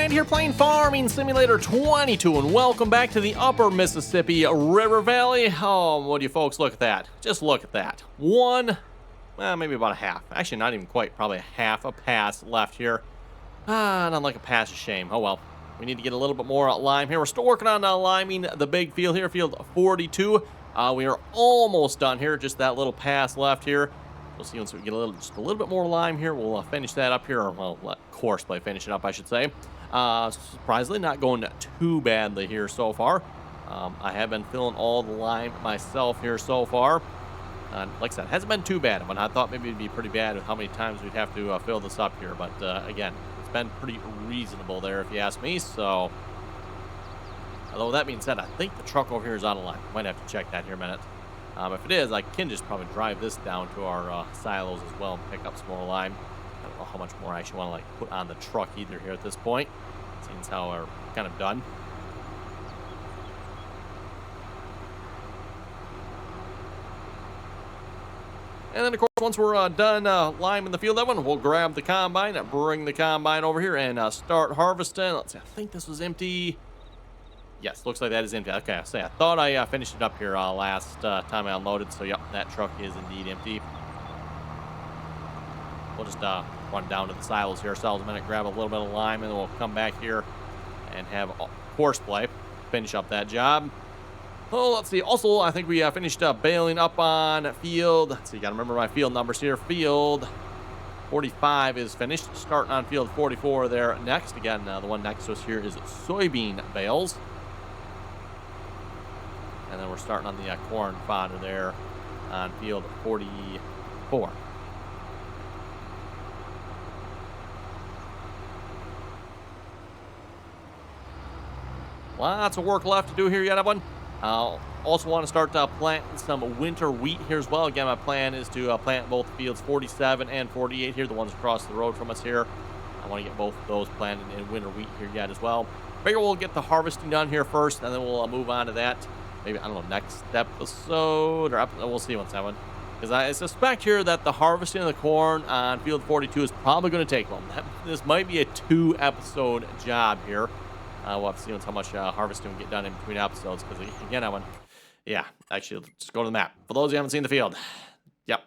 Brand here playing Farming Simulator 22, and welcome back to the Upper Mississippi River Valley. Oh, what do you folks look at that? Just look at that. Maybe about a half. Actually, not even quite. Probably a half a pass left here. Not like a pass, a shame. Oh well. We need to get a little bit more lime here. We're still working on liming the big field here, field 42. We are almost done here. Just that little pass left here. We'll see once we get just a little bit more lime here. We'll finish that up here, or well, let Courseplay finish it up, I should say. Surprisingly, not going too badly here so far. I have been filling all the lime myself here so far. Like I said, it hasn't been too bad. I thought maybe it'd be pretty bad with how many times we'd have to fill this up here. But again, it's been pretty reasonable there, if you ask me. So, although that being said, I think the truck over here is out of line. Might have to check that here in a minute. If it is, I can just probably drive this down to our silos as well and pick up some more lime. I don't know how much more I actually want to put on the truck either here at this point. Seems how we're kind of done. And then, of course, once we're done liming the field, we'll grab the combine, bring the combine over here, and start harvesting. Let's see, I think this was empty. Yes, looks like that is empty. Okay, I thought I finished it up here last time I unloaded. So, yep, that truck is indeed empty. We'll just run down to the silos here ourselves a minute, grab a little bit of lime, and then we'll come back here and have Courseplay finish up that job. Oh, let's see. Also, I think we finished baling up on field. Let's see, you got to remember my field numbers here. Field 45 is finished. Starting on field 44 there next. Again, the one next to us here is soybean bales. And then we're starting on the corn fodder there on field 44. Lots of work left to do here yet, everyone. Also want to start planting some winter wheat here as well. Again, my plan is to plant both fields 47 and 48 here, the ones across the road from us here. I want to get both of those planted in winter wheat here yet as well. Figure we'll get the harvesting done here first, and then we'll move on to that. Maybe, I don't know, next episode, or we'll see what's happening. Because I suspect here that the harvesting of the corn on field 42 is probably going to take long. This might be a 2-episode job here. We'll have to see how much harvesting we get done in between episodes. Because, again, actually, just go to the map. For those who haven't seen the field, yep.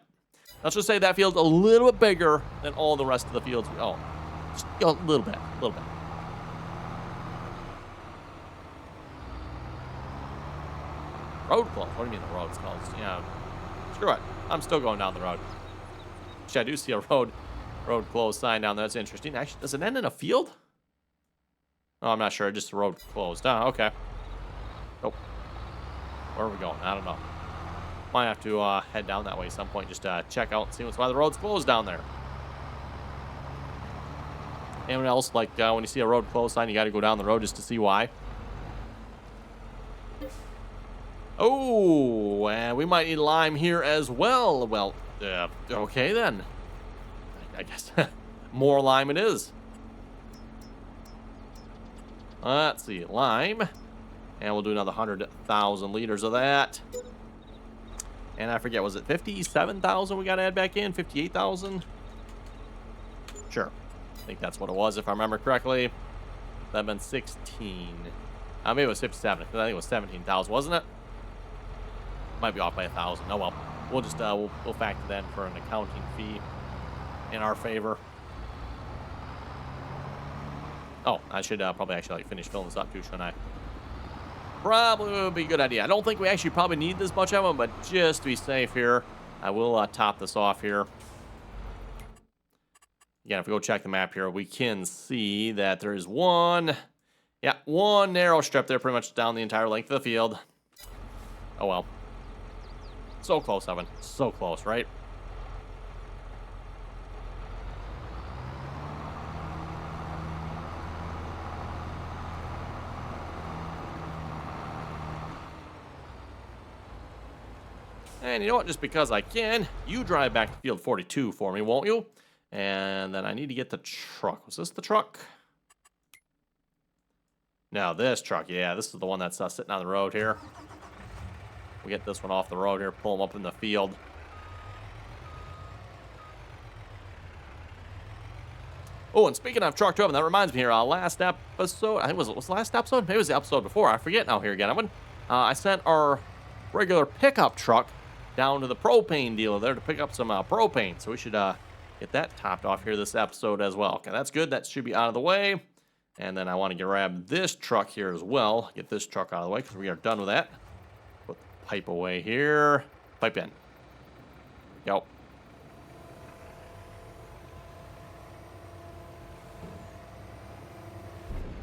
Let's just say that field's a little bit bigger than all the rest of the fields. Oh, just a little bit, Road closed. What do you mean the road's closed? Yeah, screw it. I'm still going down the road. Actually, I do see a road closed sign down there. That's interesting. Actually, does it end in a field? Oh, I'm not sure. Just the road closed. Oh, okay. Nope. Where are we going? I don't know. Might have to head down that way at some point. Just check out and see why the road's closed down there. Anyone else, like when you see a road closed sign, you got to go down the road just to see why? Oh, and we might need lime here as well. Well, okay then. I guess more lime it is. Let's see, lime. And we'll do another 100,000 liters of that. And I forget, was it 57,000 we got to add back in? 58,000? Sure. I think that's what it was, if I remember correctly. That'd been 16. Maybe it was 57, because I think it was 17,000, wasn't it? Might be off by 1,000. Oh well. We'll just we'll factor that in for an accounting fee in our favor. Oh, I should probably actually finish filling this up too, shouldn't I? Probably would be a good idea. I don't think we actually probably need this much of them, but just to be safe here, I will top this off here. Again, if we go check the map here, we can see that there's one narrow strip there pretty much down the entire length of the field. Oh well. So close, Evan. So close, right? And you know what? Just because I can, you drive back to field 42 for me, won't you? And then I need to get the truck. Was this the truck? No, this truck. Yeah, this is the one that's sitting on the road here. We get this one off the road here, pull them up in the field. Oh, and speaking of truck driving, that reminds me here, last episode, I think was the last episode? Maybe it was the episode before. I forget now here again. I sent our regular pickup truck down to the propane dealer there to pick up some propane. So we should get that topped off here this episode as well. Okay, that's good. That should be out of the way. And then I want to grab this truck here as well. Get this truck out of the way because we are done with that. Put the pipe away here. Pipe in. Yep.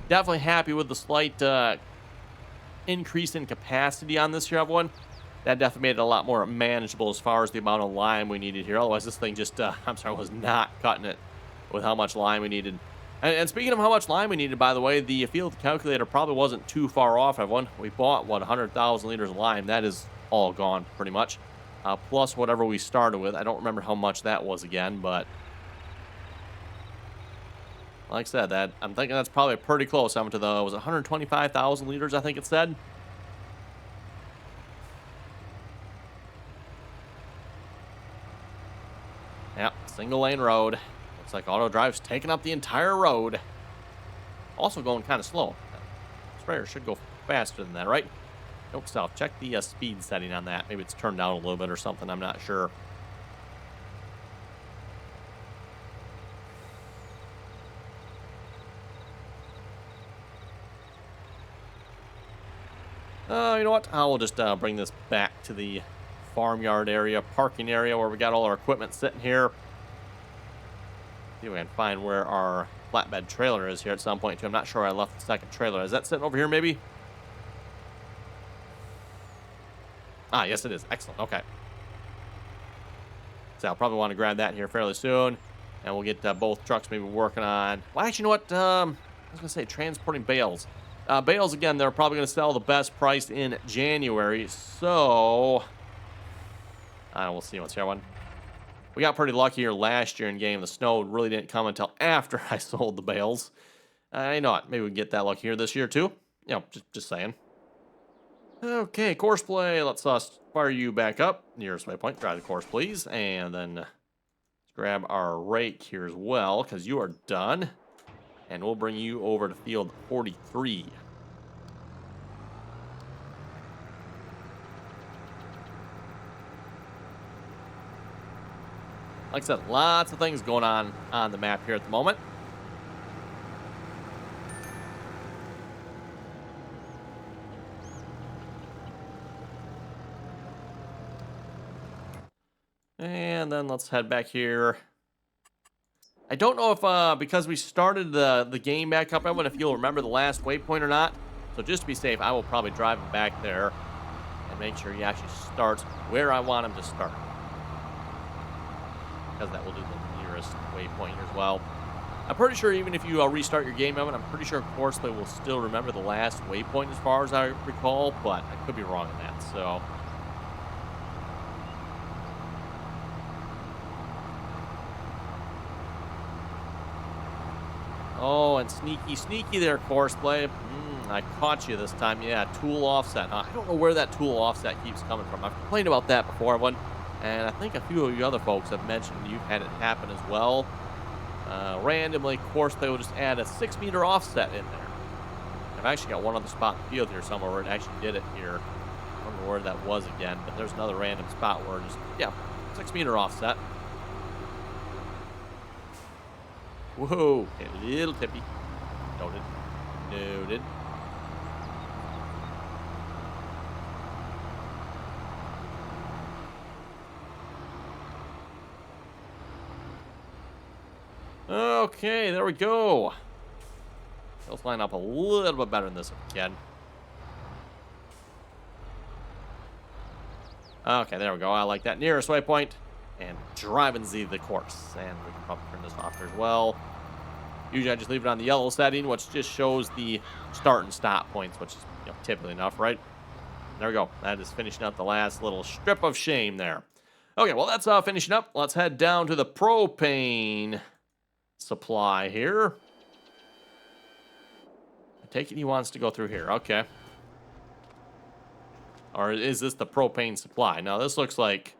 Definitely happy with the slight increase in capacity on this here, everyone. That definitely made it a lot more manageable as far as the amount of lime we needed here. Otherwise, this thing just, was not cutting it with how much lime we needed. And speaking of how much lime we needed, by the way, the field calculator probably wasn't too far off, everyone. We bought, 100,000 liters of lime. That is all gone, pretty much. Plus whatever we started with. I don't remember how much that was again, but like I said, I'm thinking that's probably pretty close. I'm to the, was it 125,000 liters, I think it said? Yep, single lane road. Looks like auto drive's taking up the entire road. Also going kind of slow. Sprayer should go faster than that, right? Nope, self. Check the speed setting on that. Maybe it's turned down a little bit or something. I'm not sure. You know what? I will just bring this back to the farmyard area, parking area where we got all our equipment sitting here. See if we can find where our flatbed trailer is here at some point too. I'm not sure where I left the second trailer. Is that sitting over here maybe? Ah, yes it is. Excellent. Okay. So I'll probably want to grab that here fairly soon. And we'll get both trucks maybe working on... Well, actually, you know what? I was going to say transporting bales. Bales, again, they're probably going to sell the best price in January. So... we'll see what's here. We got pretty lucky here last year in game. The snow really didn't come until after I sold the bales. You know what? Maybe we can get that lucky here this year too. You know, just saying. Okay, course play. Let's fire you back up. Nearest waypoint. Drive the course, please. And then let's grab our rake here as well, because you are done. And we'll bring you over to field 43. Like I said, lots of things going on the map here at the moment. And then let's head back here. I don't know if, because we started the game back up, everyone, if you'll remember the last waypoint or not. So just to be safe, I will probably drive him back there and make sure he actually starts where I want him to start. Because that will do the nearest waypoint here as well. I'm pretty sure even if you restart your game, Evan, I'm pretty sure Courseplay will still remember the last waypoint as far as I recall, but I could be wrong in that, so... Oh, and sneaky there, Courseplay. I caught you this time. Yeah, tool offset. I don't know where that tool offset keeps coming from. I've complained about that before, everyone. And I think a few of you other folks have mentioned you've had it happen as well. Randomly, Courseplay will just add a 6-meter offset in there. I've actually got one other spot in the field here somewhere where it actually did it here. I don't know where that was again, but there's another random spot where just, yeah, 6-meter offset. Whoa, a little tippy. Noted. Okay, there we go. Let's line up a little bit better than this if we can. Okay, there we go. I like that. Nearest waypoint. And driving the course. And we can probably turn this off here as well. Usually I just leave it on the yellow setting, which just shows the start and stop points, which is typically enough, right? There we go. That is finishing up the last little strip of shame there. Okay, well, that's finishing up. Let's head down to the propane supply here. I take it he wants to go through here. Okay. Or is this the propane supply? No, this looks like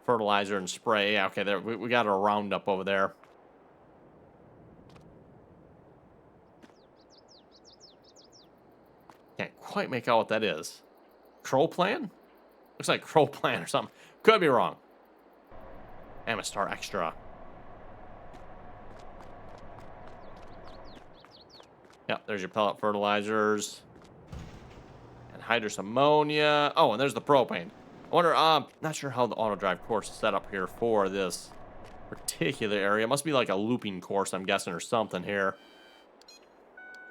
fertilizer and spray. Yeah, okay, there we got a Roundup over there. quite make out what that is. Propane? Looks like Propane or something. Could be wrong. Amistar Extra. Yep, there's your pellet fertilizers. Anhydrous ammonia. Oh, and there's the propane. I wonder, not sure how the auto drive course is set up here for this particular area. It must be like a looping course, I'm guessing, or something here.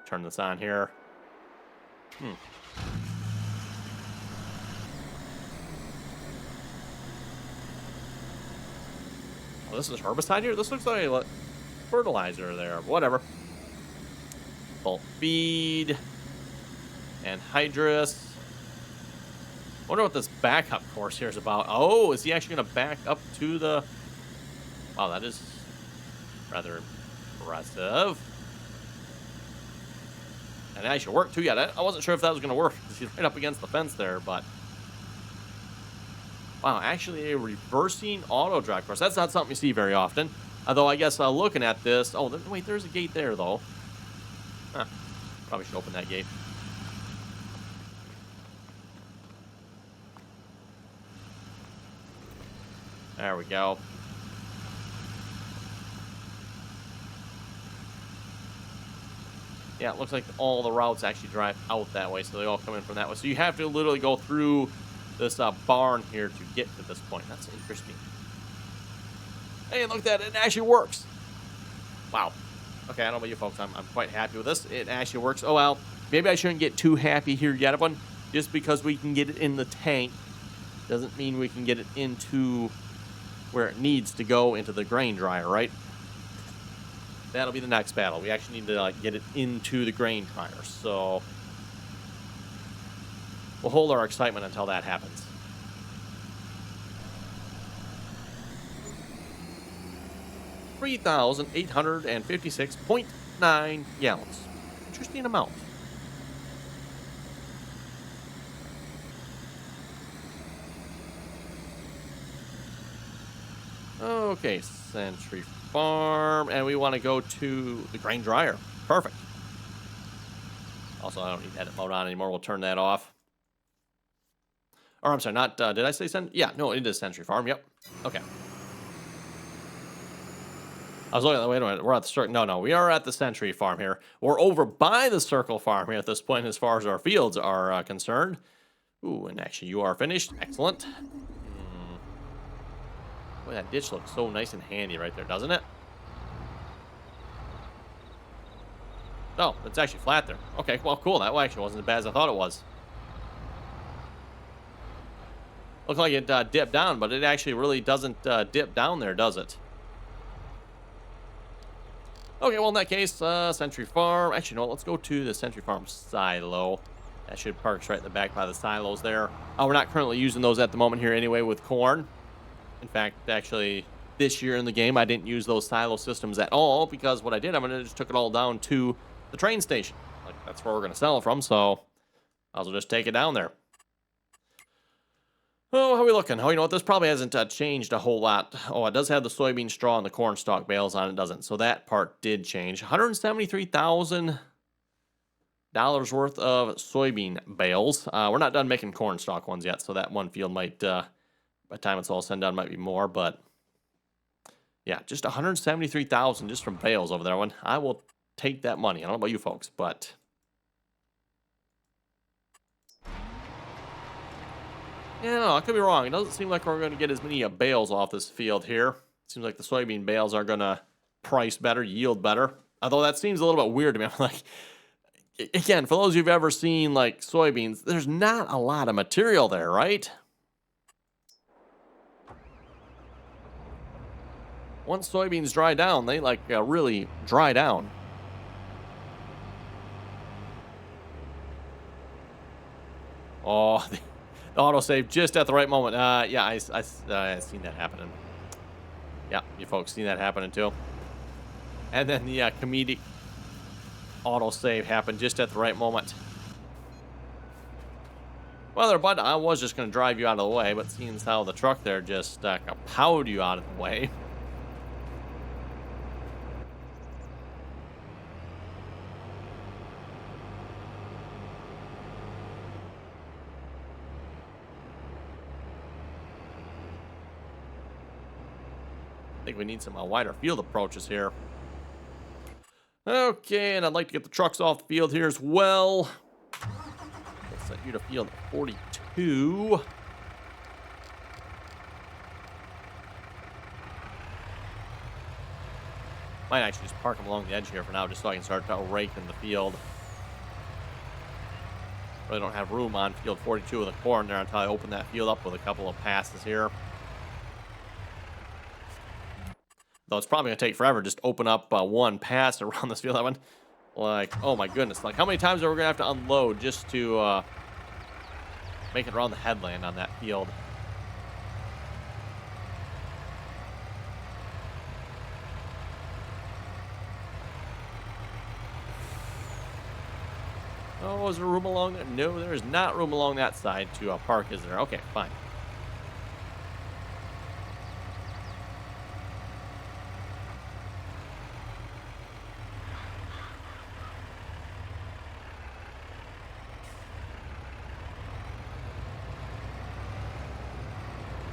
Turn this on here. Oh, this is herbicide here? This looks like a fertilizer there. Whatever. Bulk feed. Anhydrous. Wonder what this backup course here is about. Oh, is he actually going to back up to the... Wow, that is rather impressive. And it actually worked too. Yeah, I wasn't sure if that was going to work because he's right up against the fence there, but... Wow, actually a reversing auto drive course. That's not something you see very often. Although I guess looking at this... Oh, wait, there's a gate there, though. Huh. Probably should open that gate. There we go. Yeah, it looks like all the routes actually drive out that way, so they all come in from that way. So you have to literally go through this barn here to get to this point. That's interesting. Hey, look at that. It actually works. Wow. Okay, I don't know about you folks. I'm quite happy with this. It actually works. Oh, well, maybe I shouldn't get too happy here yet. But just because we can get it in the tank doesn't mean we can get it into where it needs to go, into the grain dryer, right? That'll be the next battle. We actually need to get it into the grain dryer. So we'll hold our excitement until that happens. $3,856.9 gallons. Interesting amount. Okay, Century Farm, and we want to go to the grain dryer. Perfect. Also, I don't need edit mode on anymore. We'll turn that off. Or I'm sorry, not, did I say Yeah, no, it is Century Farm. Yep. Okay. I was looking at, wait a minute, we're at the Circle. No, we are at the Century Farm here. We're over by the Circle Farm here at this point as far as our fields are concerned. Ooh, and actually you are finished. Excellent. Boy, that ditch looks so nice and handy right there, doesn't it? Oh, it's actually flat there. Okay, well, cool. That actually wasn't as bad as I thought it was. Looked like it dipped down, but it actually really doesn't dip down there, does it? Okay, well, in that case, Century Farm. Actually, no, let's go to the Century Farm silo. That should park right in the back by the silos there. We're not currently using those at the moment here anyway with corn. In fact, actually, this year in the game, I didn't use those silo systems at all because what I did, I just took it all down to the train station. Like, that's where we're going to sell it from, so I'll just take it down there. Oh, how are we looking? Oh, you know what? This probably hasn't changed a whole lot. Oh, it does have the soybean straw and the corn stalk bales on it, doesn't? So that part did change. $173,000 worth of soybean bales. We're not done making corn stalk ones yet, so that one field might... by the time it's all said and done, might be more, but yeah, just $173,000 just from bales over there. I will take that money. I don't know about you folks, but yeah, no, I could be wrong. It doesn't seem like we're going to get as many bales off this field here. It seems like the soybean bales are going to price better, yield better. Although that seems a little bit weird to me. I'm like, again, for those who've ever seen like soybeans, there's not a lot of material there, right? Once soybeans dry down, they really dry down. Oh, the autosave just at the right moment. Yeah, I seen that happening. Yeah, you folks seen that happening too. And then the comedic autosave happened just at the right moment. Well, there, bud, I was just going to drive you out of the way, but seeing as how the truck there just powed you out of the way. I think we need some wider field approaches here. Okay, and I'd like to get the trucks off the field here as well. We'll set you to field 42. Might actually just park them along the edge here for now, just so I can start raking the field. Really don't have room on field 42 with the corn there until I open that field up with a couple of passes here. Though it's probably going to take forever just to open up one pass around this field. That one, like, oh my goodness. Like, how many times are we going to have to unload just to make it around the headland on that field? Oh, is there room along there? No, there is not room along that side to park, is there? Okay, fine.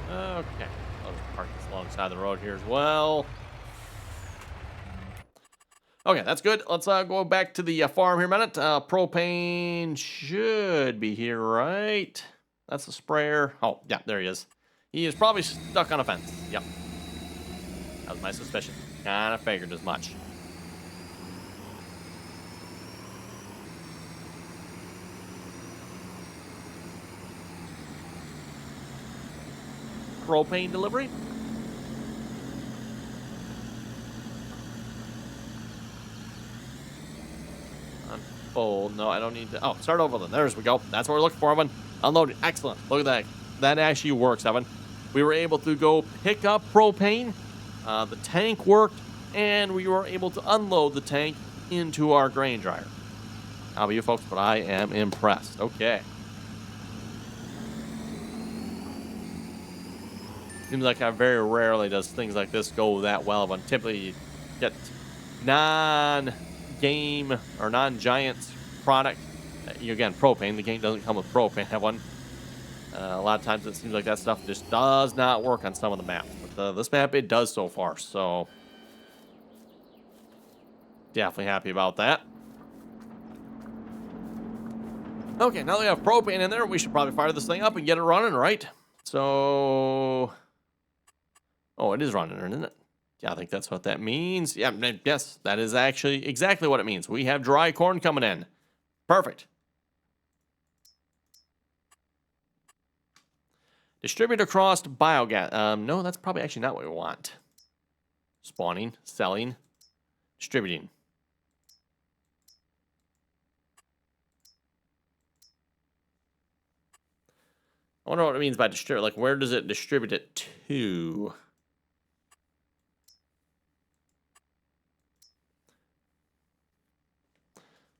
Okay, I'll just park this alongside the road here as well. Okay, that's good. Let's go back to the farm here a minute. Propane should be here, right? That's the sprayer. Oh, yeah, there he is. He is probably stuck on a fence. Yep. That was my suspicion. Kind of figured as much. Propane delivery. Unfold. No, I don't need to. Oh, start over then. There's we go. That's what we're looking for, Evan. Unloading. Excellent. Look at that. That actually works, Evan. We were able to go pick up propane. The tank worked, and we were able to unload the tank into our grain dryer. How about you folks? But I am impressed. Okay. Seems like I very rarely does things like this go that well. But typically, you get non-game or non-giant product. Again, propane. The game doesn't come with propane. Have one. A lot of times it seems like that stuff just does not work on some of the maps. But this map, it does so far. So, definitely happy about that. Okay, now that we have propane in there, we should probably fire this thing up and get it running, right? So, oh, it is running, isn't it? Yeah, I think that's what that means. Yeah, yes, that is actually exactly what it means. We have dry corn coming in. Perfect. Distribute across biogas. No, that's probably actually not what we want. Spawning, selling, distributing. I wonder what it means by distribute. Like, where does it distribute it to?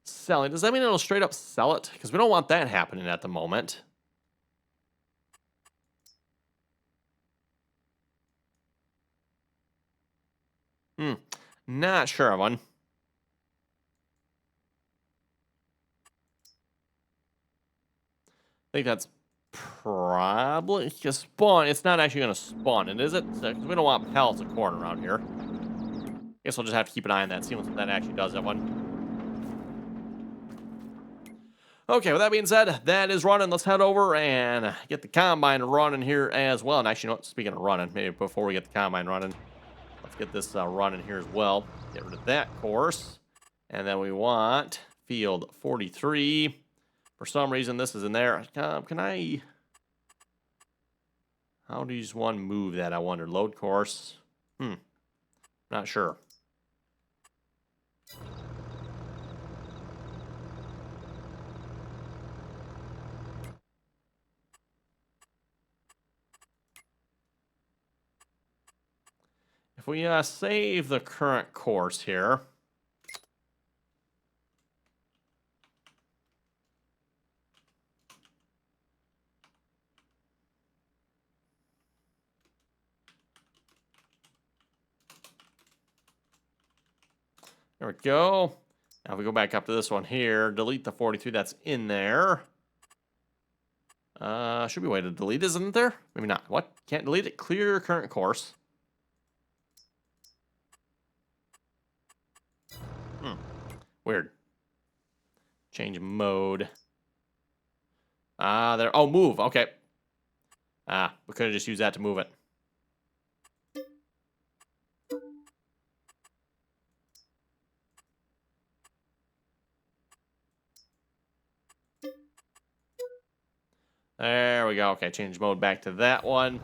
Selling. Does that mean it'll straight up sell it? Because we don't want that happening at the moment. Not sure, one. I think that's probably a spawn. It's not actually going to spawn it, is it? Because we don't want pallets of corn around here. Guess we'll just have to keep an eye on that, see what that actually does, that one. Okay, with that being said, that is running. Let's head over and get the combine running here as well. And actually, you know what? Speaking of running, maybe before we get the combine running, let's get this running here as well. Get rid of that course. And then we want field 43. For some reason, this is in there. Can I... How does one move that, I wonder? Load course? Not sure. If we save the current course here. There we go. Now if we go back up to this one here, delete the 42 that's in there. Should be a way to delete, isn't there? Maybe not. What? Can't delete it? Clear current course. Weird. Change mode. Ah, there. Oh, move. Okay. Ah, we could have just used that to move it. There we go. Okay, change mode back to that one.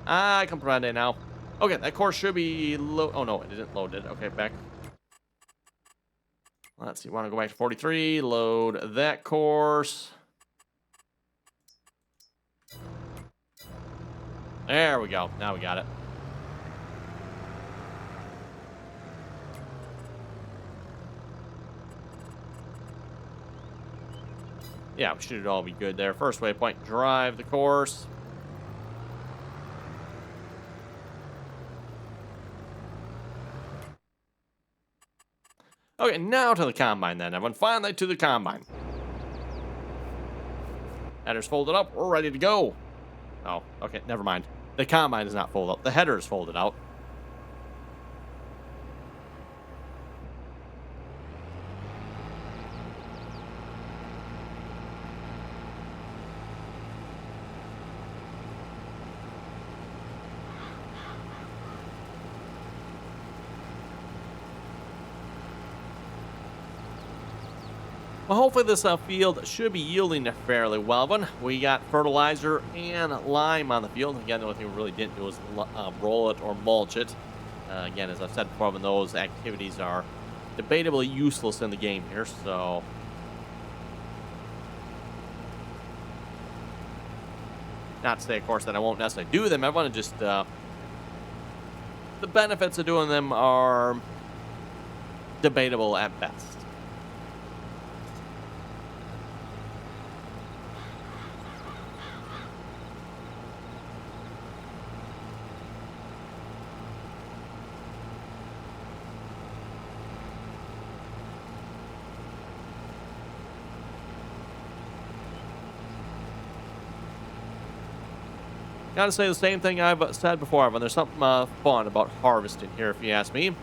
I comprende now. Okay, that course should be low. Oh, no, it didn't load it. Okay, back. Let's see. Want to go back to 43. Load that course. There we go. Now we got it. Yeah, we should all be good there. First waypoint, drive the course. Okay, now to the combine then, everyone. Finally to the combine. Header's folded up. We're ready to go. Oh, okay, never mind. The combine is not folded up. The header is folded out. Well, hopefully this field should be yielding fairly well. We got fertilizer and lime on the field. Again, the only thing we really didn't do was roll it or mulch it. Again, as I've said before, those activities are debatably useless in the game here, so... Not to say, of course, that I won't necessarily do them. I want to just... the benefits of doing them are debatable at best. Gotta say the same thing I've said before, but there's something fun about harvesting here, if you ask me.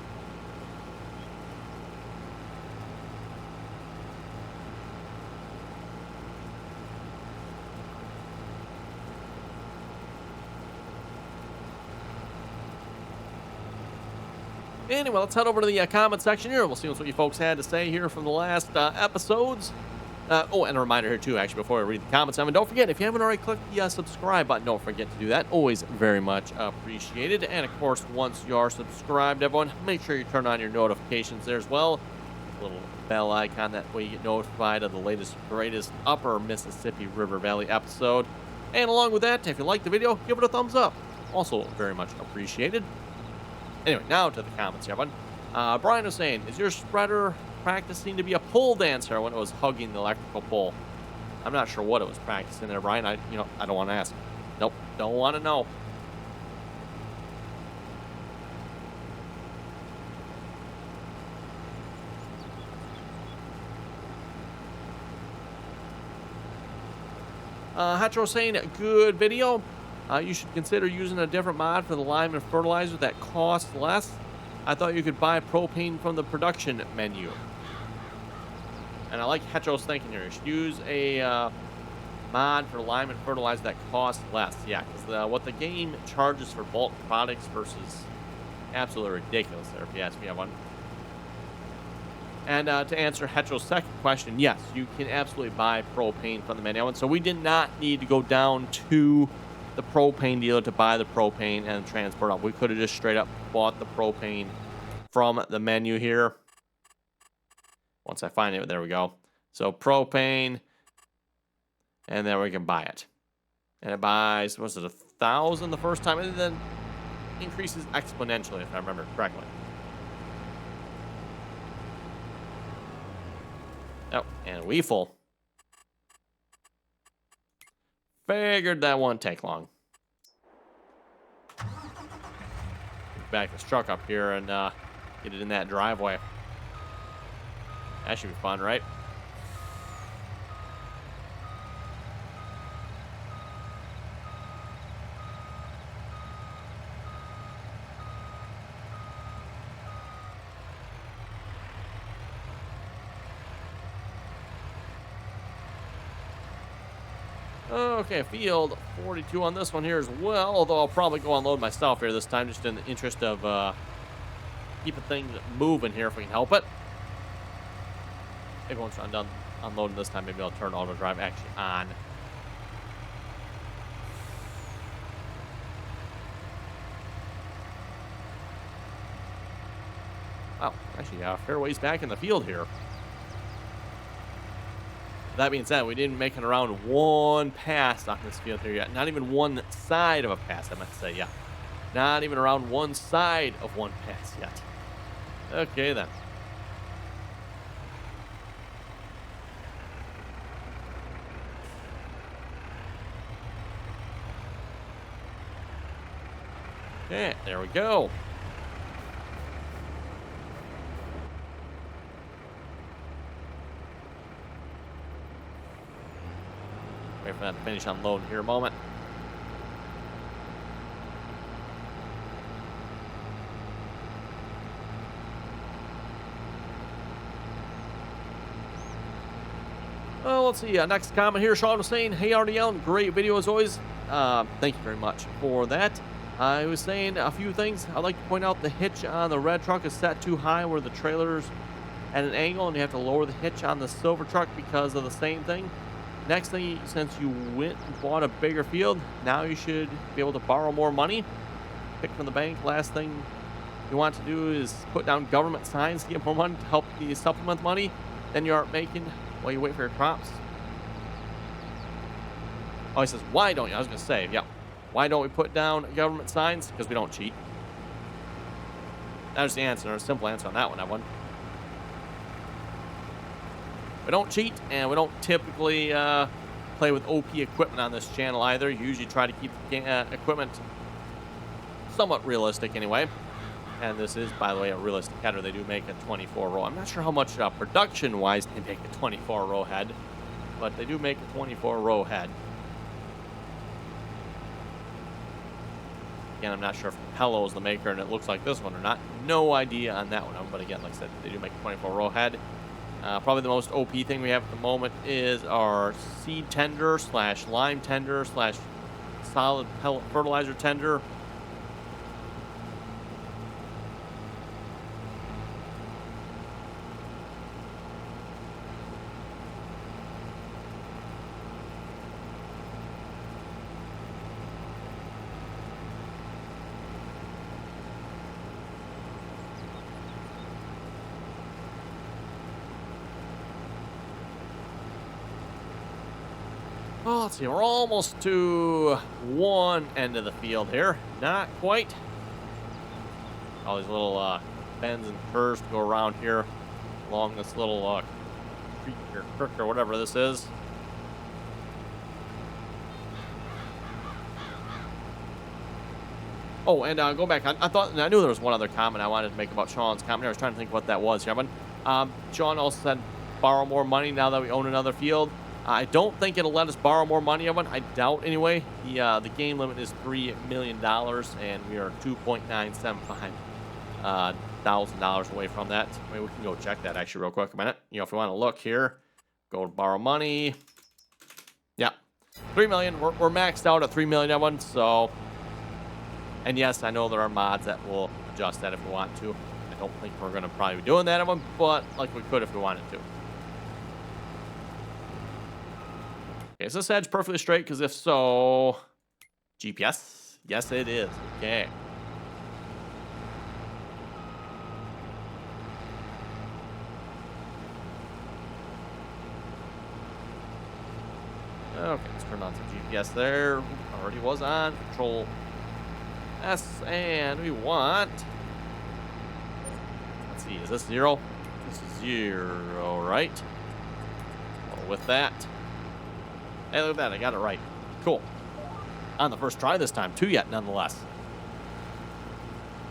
Anyway, let's head over to the comment section here. We'll see what you folks had to say here from the last episodes. Oh, and a reminder here, too, actually, before I read the comments, don't forget, if you haven't already clicked the subscribe button, don't forget to do that. Always very much appreciated. And, of course, once you are subscribed, everyone, make sure you turn on your notifications there as well. A little bell icon, that way you get notified of the latest, greatest Upper Mississippi River Valley episode. And along with that, if you like the video, give it a thumbs up. Also very much appreciated. Anyway, now to the comments, everyone. Brian was saying, is your spreader practicing to be a pole dancer when it was hugging the electrical pole? I'm not sure what it was practicing there, Brian. I don't want to ask. Nope, don't want to know. Hetro saying, good video. You should consider using a different mod for the lime and fertilizer that costs less. I thought you could buy propane from the production menu. And I like Hetro's thinking here. You should use a mod for lime and fertilizer that costs less. Yeah, because what the game charges for bulk products versus absolutely ridiculous there, if you ask me, everyone. And to answer Hetro's second question, yes, you can absolutely buy propane from the menu. And so we did not need to go down to the propane dealer to buy the propane and transport up. We could have just straight up bought the propane from the menu here. Once I find it, there we go. So propane, and then we can buy it. And it buys, was it 1,000 the first time? And then increases exponentially, if I remember correctly. Oh, and we full. Figured that won't take long. Back this truck up here and get it in that driveway. That should be fun, right? Okay, field 42 on this one here as well, although I'll probably go unload myself here this time just in the interest of keeping things moving here if we can help it. Maybe once I'm done unloading this time, maybe I'll turn auto drive actually on. Wow, actually, fair ways back in the field here. That being said, we didn't make it around one pass on this field here yet. Not even one side of a pass, I meant to say, yeah. Not even around one side of one pass yet. Okay, then. Okay, there we go. Wait for that to finish unloading here a moment. Oh, let's see. Next comment here. Sean was saying, hey, RDAllen, great video as always. Thank you very much for that. I was saying a few things. I'd like to point out the hitch on the red truck is set too high where the trailer's at an angle, and you have to lower the hitch on the silver truck because of the same thing. Next thing, since you went and bought a bigger field, now you should be able to borrow more money. Pick from the bank. Last thing you want to do is put down government signs to get more money to help you supplement money. Then you aren't making while you wait for your crops. Oh, he says, why don't you? I was going to say, yeah. Why don't we put down government signs? Because we don't cheat. That was the answer. A simple answer on that one, everyone. We don't cheat, and we don't typically play with OP equipment on this channel either. You usually try to keep the equipment somewhat realistic anyway. And this is, by the way, a realistic header. They do make a 24-row. I'm not sure how much production-wise they make a 24-row head, but they do make a 24-row head. Again, I'm not sure if Hello is the maker and it looks like this one or not. No idea on that one. But again, like I said, they do make a 24-row head. Probably the most OP thing we have at the moment is our seed tender / lime tender / solid pellet fertilizer tender. Oh, let's see, we're almost to one end of the field here. Not quite. All these little bends and curves to go around here along this little creek or creek or whatever this is. Oh, and go back. I knew there was one other comment I wanted to make about Sean's comment. I was trying to think what that was, Kevin. Sean also said borrow more money now that we own another field. I don't think it'll let us borrow more money, Evan. I doubt anyway. The game limit is $3 million, and we are $2.975 thousand away from that. I mean, we can go check that actually real quick a minute. You know, if we want to look here, go to borrow money. Yeah, $3 million. We're maxed out at $3 million, Evan. So, and yes, I know there are mods that will adjust that if we want to. I don't think we're going to probably be doing that, Evan, but like we could if we wanted to. Okay, is this edge perfectly straight? Because if so, GPS? Yes, it is. Okay. Okay, let's turn on some GPS there. Already was on. Control S, and we want... Let's see, is this 0? This is 0, right? Well, with that... Hey, look at that. I got it right. Cool. On the first try this time, too, yet, nonetheless.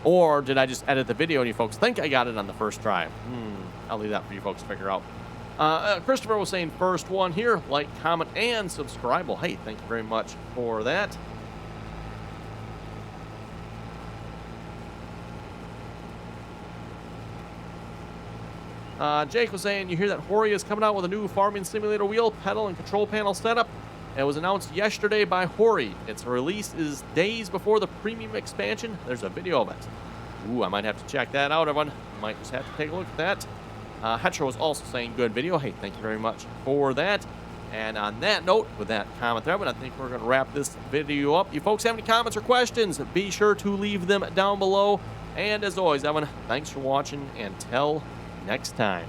Or did I just edit the video and you folks think I got it on the first try? I'll leave that for you folks to figure out. Christopher was saying first one here. Like, comment, and subscribe. Well, hey, thank you very much for that. Jake was saying, you hear that Hori is coming out with a new farming simulator wheel, pedal, and control panel setup? It was announced yesterday by Hori. Its release is days before the premium expansion. There's a video of it. Ooh, I might have to check that out, everyone. Might just have to take a look at that. Hetro was also saying good video. Hey, thank you very much for that. And on that note, with that comment there, but I think we're going to wrap this video up. You folks have any comments or questions, be sure to leave them down below. And as always, Evan, thanks for watching. Until next time.